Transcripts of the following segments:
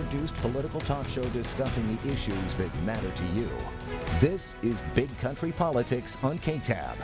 produced political talk show discussing the issues that matter to you. This is Big Country Politics on KTAB.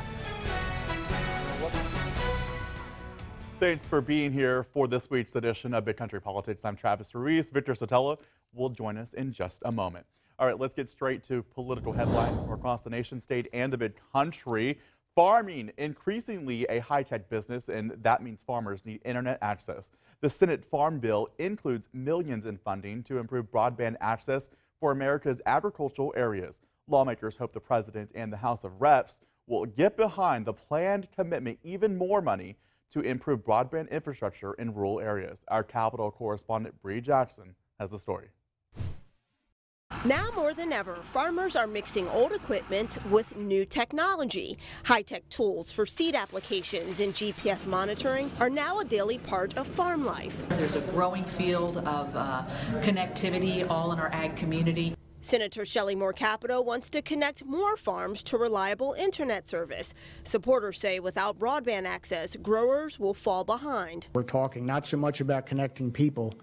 Thanks for being here for this week's edition of Big Country Politics. I'm Travis Ruiz. Victor Sotelo will join us in just a moment. All right, let's get straight to political headlines from across the nation state and the Big Country. Farming, increasingly a high-tech business, and that means farmers need internet access. The Senate Farm Bill includes millions in funding to improve broadband access for America's agricultural areas. Lawmakers hope the President and the House of Reps will get behind the planned commitment, even more money, to improve broadband infrastructure in rural areas. Our Capitol correspondent Bree Jackson has the story. Now more than ever, farmers are mixing old equipment with new technology. High-tech tools for seed applications and GPS monitoring are now a daily part of farm life. There's a growing field of connectivity all in our ag community. Senator Shelley Moore Capito wants to connect more farms to reliable internet service. Supporters say without broadband access, growers will fall behind. We're talking not so much about connecting people,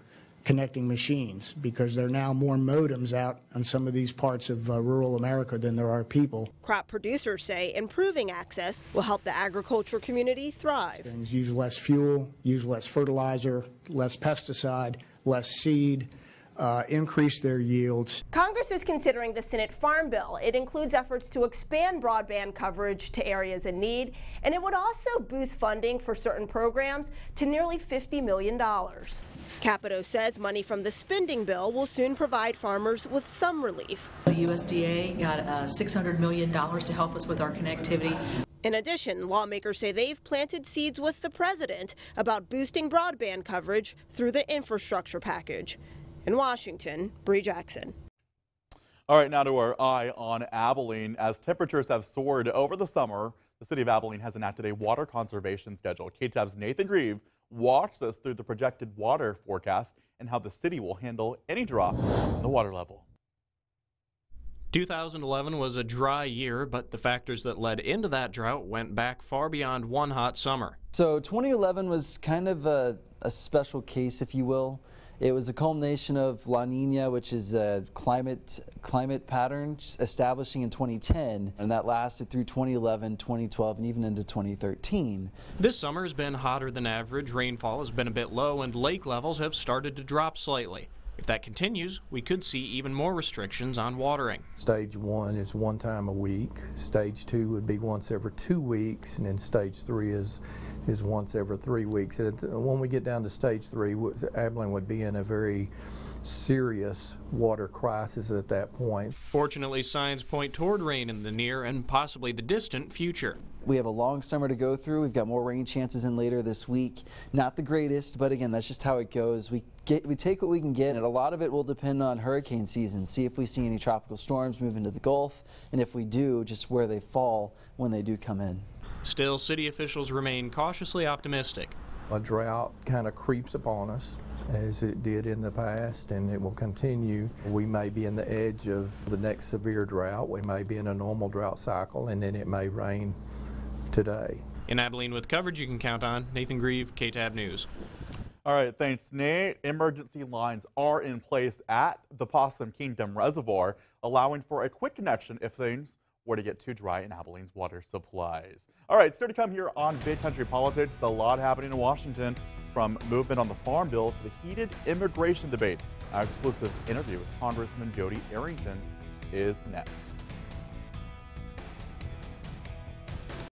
connecting machines, because there are now more modems out on some of these parts of rural America than there are people. Crop producers say improving access will help the agriculture community thrive. Things use less fuel, use less fertilizer, less pesticide, less seed, increase their yields. Congress is considering the Senate Farm Bill. It includes efforts to expand broadband coverage to areas in need, and it would also boost funding for certain programs to nearly $50 million. Capito says money from the spending bill will soon provide farmers with some relief. The USDA got $600 million to help us with our connectivity. In addition, lawmakers say they've planted seeds with the President about boosting broadband coverage through the infrastructure package. In Washington, Bree Jackson. All right, now to our eye on Abilene. As temperatures have soared over the summer, the city of Abilene has enacted a water conservation schedule. KTAB's Nathan Grieve walks us through the projected water forecast and how the city will handle any drop in the water level. 2011 was a dry year, but the factors that led into that drought went back far beyond one hot summer. So 2011 was kind of a special case, if you will. It was a culmination of La Nina, which is a climate pattern establishing in 2010, and that lasted through 2011, 2012, and even into 2013. This summer has been hotter than average, rainfall has been a bit low, and lake levels have started to drop slightly. If that continues, we could see even more restrictions on watering. Stage 1 is one time a week. Stage 2 would be once every 2 weeks, and then Stage 3 is once every 3 weeks. When we get down to Stage 3, Abilene would be in a very serious water crisis at that point. Fortunately, signs point toward rain in the near and possibly the distant future. We have a long summer to go through. We've got more rain chances in later this week. Not the greatest, but again, that's just how it goes. We take what we can get, and a lot of it will depend on hurricane season. See if we see any tropical storms move into the Gulf, and if we do, just where they fall when they do come in. Still, city officials remain cautiously optimistic. A drought kind of creeps upon us, as it did in the past, and it will continue. We may be in the edge of the next severe drought. We may be in a normal drought cycle, and then it may rain today. In Abilene with coverage you can count on, Nathan Grieve, KTAB News. All right, thanks, Nate. Emergency lines are in place at the Possum Kingdom Reservoir, allowing for a quick connection if things were to get too dry in Abilene's water supplies. All right, still to come here on Big Country Politics. A lot happening in Washington, from movement on the Farm Bill to the heated immigration debate. Our exclusive interview with Congressman Jody Arrington is next.